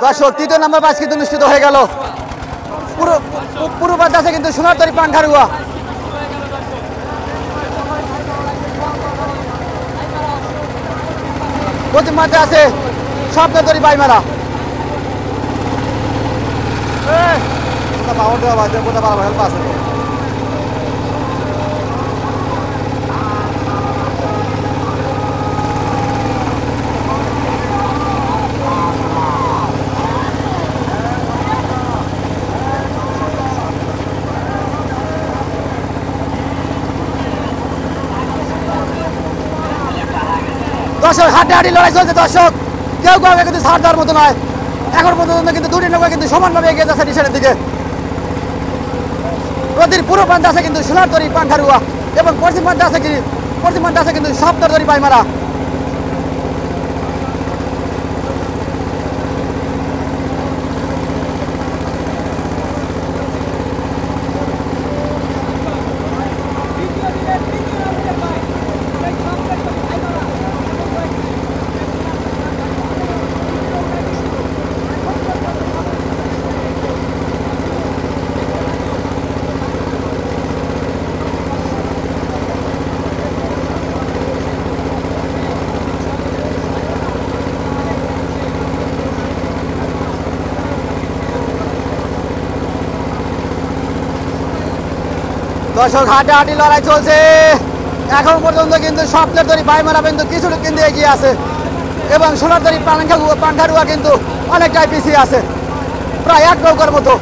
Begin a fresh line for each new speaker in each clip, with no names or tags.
দর্শক তৃতীয় number match কিন্তু অনুষ্ঠিত হয়ে গেল। পুরো প্রান্তে আছে কিন্তু সোনারতরী পাংখারুয়া, পশ্চিম প্রান্তে আছে স্বপ্নতরী বাইমারা। দর্শক হাড্ডাহাড্ডি লড়াই চলছে দর্শক, কেউ কাউকে কিন্তু ছাড় দেওয়ার মতো নয়। এখন পর্যন্ত কিন্তু দুটি নৌকা কিন্তু সমানভাবে এগিয়ে যাচ্ছে নিশানের দিকে। নদীর পূর্ব প্রান্তে আছে কিন্তু সোনারতরী পাংখারুয়া এবং পশ্চিম প্রান্তে আছে কিন্তু স্বপ্নতরী বাইমারা। দর্শক হাড্ডাহাড্ডি লড়াই চলছে এখন পর্যন্ত কিন্তু স্বপ্নতরী বাইমারা কিন্তু কিছুটা কিন্তু এগিয়ে আছে এবং সোনারতরী পাংখারুয়া কিন্তু অনেকটাই পিছিয়ে আছে, প্রায় এক নৌকার মতো।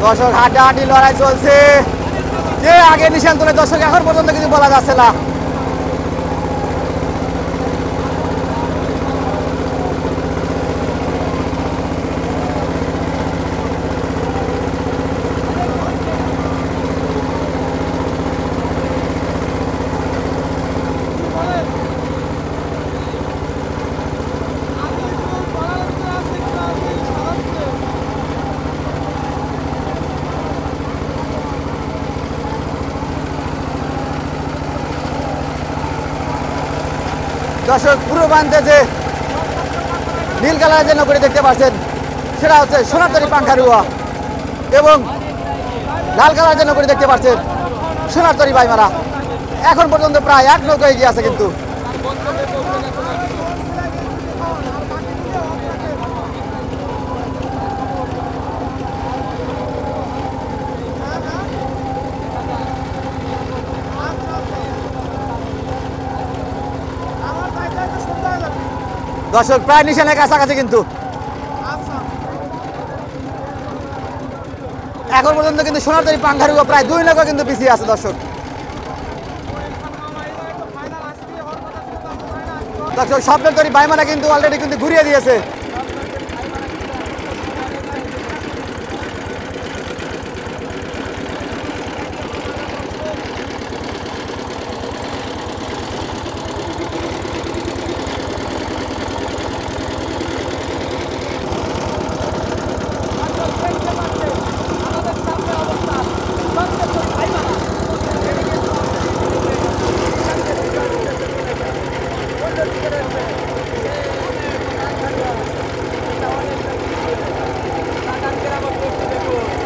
দর্শক হাড্ডাহাড্ডি লড়াই চলছে, যে আগে নিশান তোলে দর্শক এখন পর্যন্ত কিছু বলা যাচ্ছে না। দর্শক পূর্ব প্রান্তে যে নীল কালারের যে নৌকাটি দেখতে পাচ্ছেন সেটা হচ্ছে সোনারতরী পাংখারুয়া এবং লাল কালারের যে নৌকাটি দেখতে পাচ্ছেন সোনারতরী বাইমারা। এখন পর্যন্ত প্রায় এক নৌকা এগিয়ে আছে কিন্তু। দর্শক প্রায় নিশানের কাছাকাছি কিন্তু এখন পর্যন্ত কিন্তু সোনারতরী পাংখারুয়া প্রায় দুই নৌকা কিন্তু পিছিয়ে আছে দর্শক। দর্শক স্বপ্নতরী বাইমারা কিন্তু অলরেডি কিন্তু ঘুরিয়ে দিয়েছে।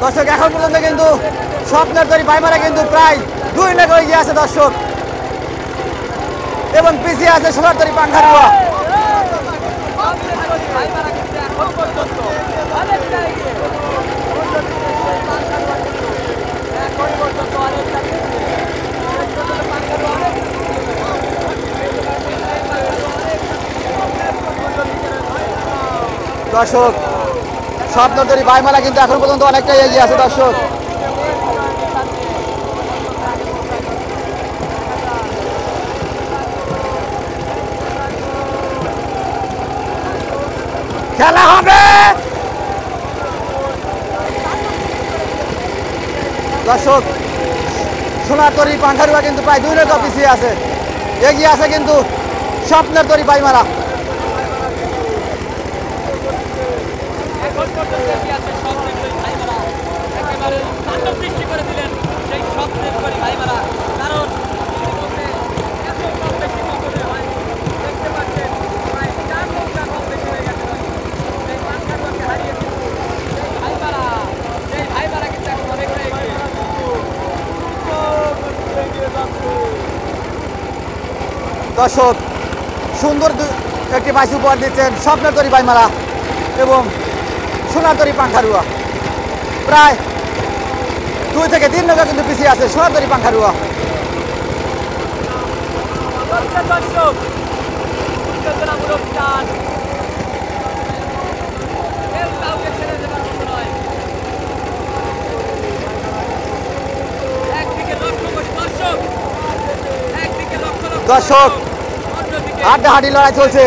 দর্শক এখন পর্যন্ত কিন্তু স্বপ্নতরী বাইমারা কিন্তু প্রায় দুই নৌকা এগিয়ে আছে দর্শক এবং পিছিয়ে আছে সোনারতরী পাংখারুয়া। দর্শক স্বপ্নতরী বাইমারা কিন্তু এখন পর্যন্ত অনেকটাই এগিয়ে আছে দর্শক। খেলা হবে দর্শক সোনার তরি পাঙ্খারুয়া কিন্তু প্রায় 2 নৌকা পিছিয়ে আছে, এগিয়ে আছে কিন্তু স্বপ্নের তরি বাইমারা। দর্শক সুন্দর একটি বাইচ উপহার দিচ্ছেন স্বপ্নের তরি বাইমারা এবং সোনার তরি পাঙ্খারুয়া। প্রায় 2 থেকে 3 নৌকা কিন্তু পিছিয়ে আছে সোনার তরি পাঙ্খারুয়া। দর্শক হাড্ডাহাড্ডি লড়াই চলছে।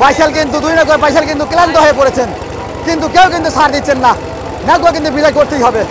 বাইসাল কিন্তু 2 নৌকার বাইসাল কিন্তু ক্লান্ত হয়ে পড়েছেন, কিন্তু কেউ কিন্তু ছাড় দিচ্ছেন না, নৌকা কিন্তু বিদায় করতেই হবে।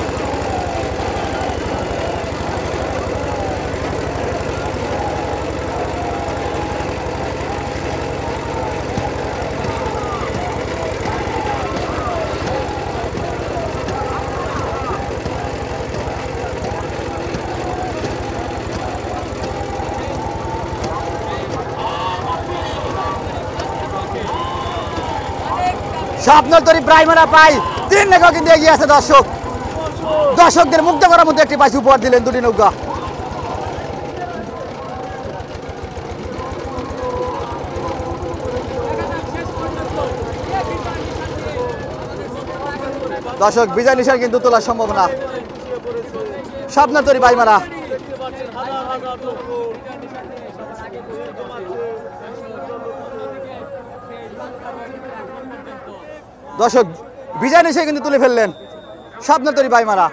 স্বপ্নের তরি প্রাইমারা প্রায় 3 নৌকা কিন্তু এগিয়ে আছে। দর্শকদের মুগ্ধ করার মধ্যে একটি বাইচ উপহার দিলেন 2টি নৌকা। দর্শক বিজয় নিশান কিন্তু তোলার সম্ভাবনা স্বপ্নের তরি বাইমারা। দর্শক বিজয় নিশান কিন্তু তুলে ফেললেন স্বপ্নের তরি বাইমারা।